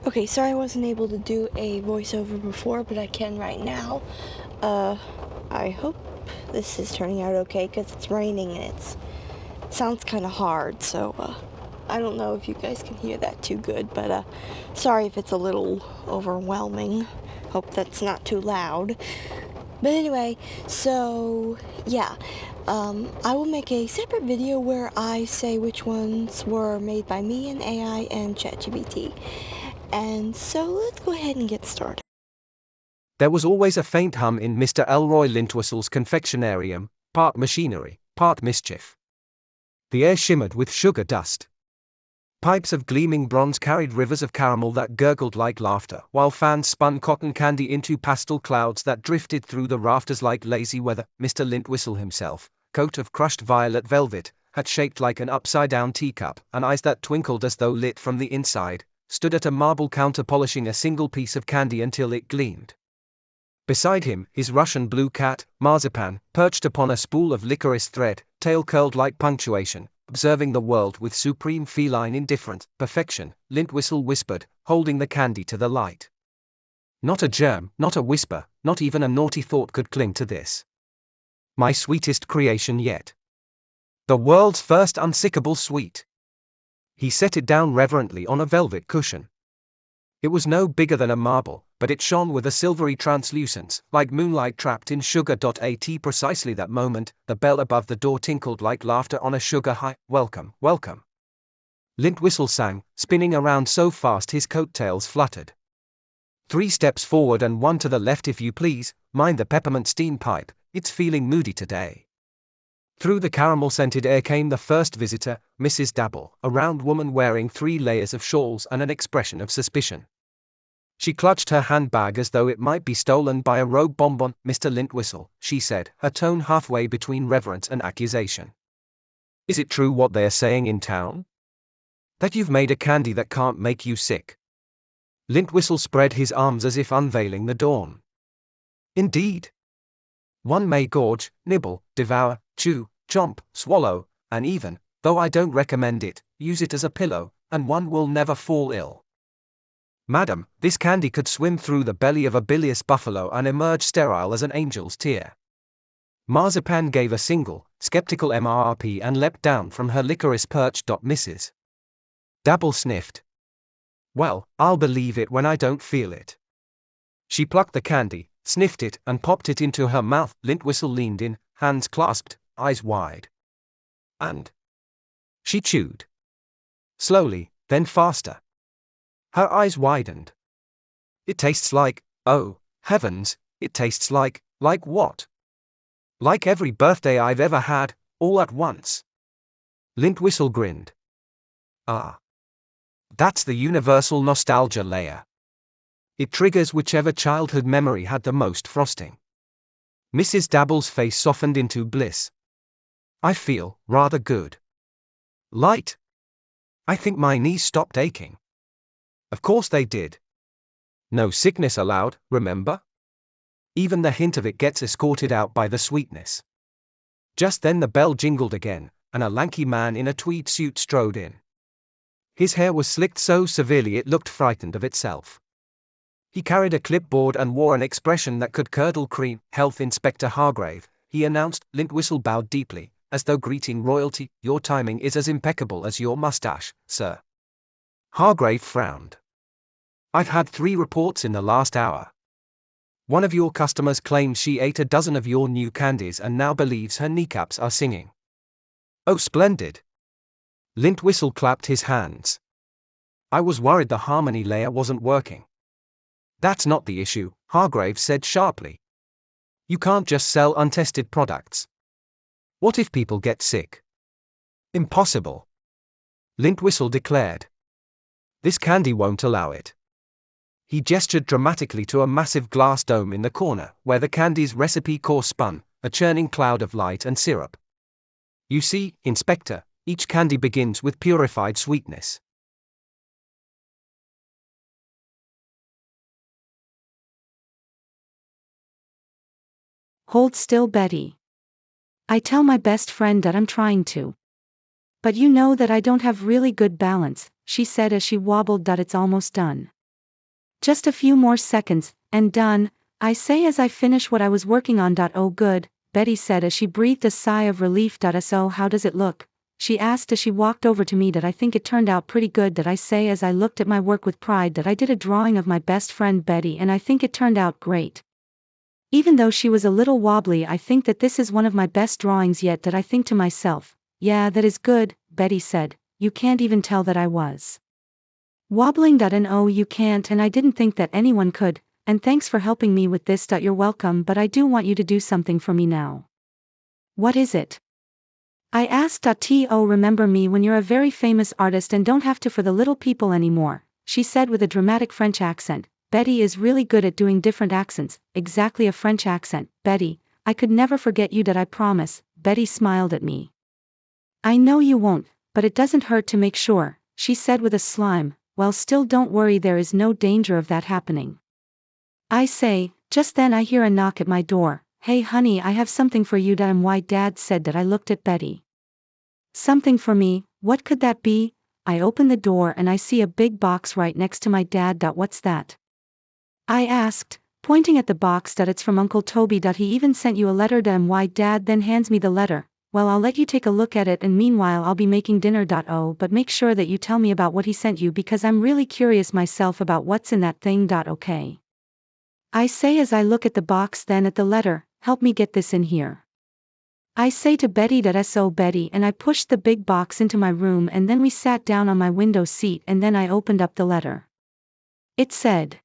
Okay, sorry I wasn't able to do a voiceover before, but I can right now. I hope this is turning out okay, because it's raining and it sounds kind of hard, so, I don't know if you guys can hear that too good, but, sorry if it's a little overwhelming. Hope that's not too loud. But anyway, so, yeah. I will make a separate video where I say which ones were made by me and AI and ChatGPT. And so let's go ahead and get started. There was always a faint hum in Mr. Elroy Lintwistle's confectionarium, part machinery, part mischief. The air shimmered with sugar dust. Pipes of gleaming bronze carried rivers of caramel that gurgled like laughter, while fans spun cotton candy into pastel clouds that drifted through the rafters like lazy weather. Mr. Lintwistle himself, coat of crushed violet velvet, hat shaped like an upside-down teacup, and eyes that twinkled as though lit from the inside, stood at a marble counter polishing a single piece of candy until it gleamed. Beside him, his Russian blue cat, Marzipan, perched upon a spool of licorice thread, tail curled like punctuation, observing the world with supreme feline indifference. Perfection, Lintwistle whispered, holding the candy to the light. Not a germ, not a whisper, not even a naughty thought could cling to this. My sweetest creation yet. The world's first unsickable sweet. He set it down reverently on a velvet cushion. It was no bigger than a marble, but it shone with a silvery translucence, like moonlight trapped in sugar. At precisely that moment, the bell above the door tinkled like laughter on a sugar high. Welcome, welcome. Lintwistle sang, spinning around so fast his coattails fluttered. 3 steps forward and 1 to the left if you please, mind the peppermint steam pipe, it's feeling moody today. Through the caramel-scented air came the first visitor, Mrs. Dabble, a round woman wearing 3 layers of shawls and an expression of suspicion. She clutched her handbag as though it might be stolen by a rogue bonbon. Mr. Lintwistle, she said, her tone halfway between reverence and accusation. Is it true what they're saying in town? That you've made a candy that can't make you sick? Lintwistle spread his arms as if unveiling the dawn. Indeed. One may gorge, nibble, devour, chew, chomp, swallow, and even, though I don't recommend it, use it as a pillow, and one will never fall ill. Madam, this candy could swim through the belly of a bilious buffalo and emerge sterile as an angel's tear. Marzipan gave a single, skeptical MRRP and leapt down from her licorice perch. Mrs. Dabble sniffed. Well, I'll believe it when I don't feel it. She plucked the candy, sniffed it, and popped it into her mouth. Lintwistle leaned in, hands clasped, eyes wide. And she chewed. Slowly, then faster. Her eyes widened. It tastes like, oh, heavens, it tastes like what? Like every birthday I've ever had, all at once. Lintwistle grinned. Ah. That's the universal nostalgia layer. It triggers whichever childhood memory had the most frosting. Mrs. Dabble's face softened into bliss. I feel rather good. Light. I think my knees stopped aching. Of course they did. No sickness allowed, remember? Even the hint of it gets escorted out by the sweetness. Just then the bell jingled again, and a lanky man in a tweed suit strode in. His hair was slicked so severely it looked frightened of itself. He carried a clipboard and wore an expression that could curdle cream. Health Inspector Hargrave, he announced. Lintwistle bowed deeply, as though greeting royalty. Your timing is as impeccable as your mustache, sir. Hargrave frowned. I've had 3 reports in the last hour. One of your customers claims she ate a dozen of your new candies and now believes her kneecaps are singing. Oh, splendid. Lintwistle clapped his hands. I was worried the harmony layer wasn't working. That's not the issue, Hargrave said sharply. You can't just sell untested products. What if people get sick? Impossible. Lintwistle declared. This candy won't allow it. He gestured dramatically to a massive glass dome in the corner, where the candy's recipe core spun, a churning cloud of light and syrup. You see, Inspector, each candy begins with purified sweetness. Hold still, Betty. I tell my best friend that I'm trying to. But you know that I don't have really good balance, she said as she wobbled. It's almost done. Just a few more seconds, and done, I say as I finish what I was working on. Oh good, Betty said as she breathed a sigh of relief. So how does it look? She asked as she walked over to me. I think it turned out pretty good. I say as I looked at my work with pride. I did a drawing of my best friend Betty and I think it turned out great. Even though she was a little wobbly, I think that this is one of my best drawings yet. I think to myself, yeah, that is good, Betty said. You can't even tell that I was wobbling. And oh, you can't, and I didn't think that anyone could, and thanks for helping me with this. You're welcome, but I do want you to do something for me now. What is it? I asked. Remember me when you're a very famous artist and don't have to for the little people anymore, she said with a dramatic French accent. Betty is really good at doing different accents. Exactly, a French accent, Betty. I could never forget you. I promise. Betty smiled at me. I know you won't, but it doesn't hurt to make sure, she said with a smile. Well, still don't worry, there is no danger of that happening. I say, just then I hear a knock at my door. Hey honey, I have something for you. Why, Dad said that. I looked at Betty. Something for me, what could that be? I open the door and I see a big box right next to my dad. What's that? I asked, pointing at the box. It's from Uncle Toby. He even sent you a letter. Why, Dad then hands me the letter. Well, I'll let you take a look at it and meanwhile I'll be making dinner. Oh, but make sure that you tell me about what he sent you because I'm really curious myself about what's in that thing. Okay. I say as I look at the box, then at the letter. Help me get this in here. I say to Betty. So Betty and I pushed the big box into my room and then we sat down on my window seat and then I opened up the letter. It said,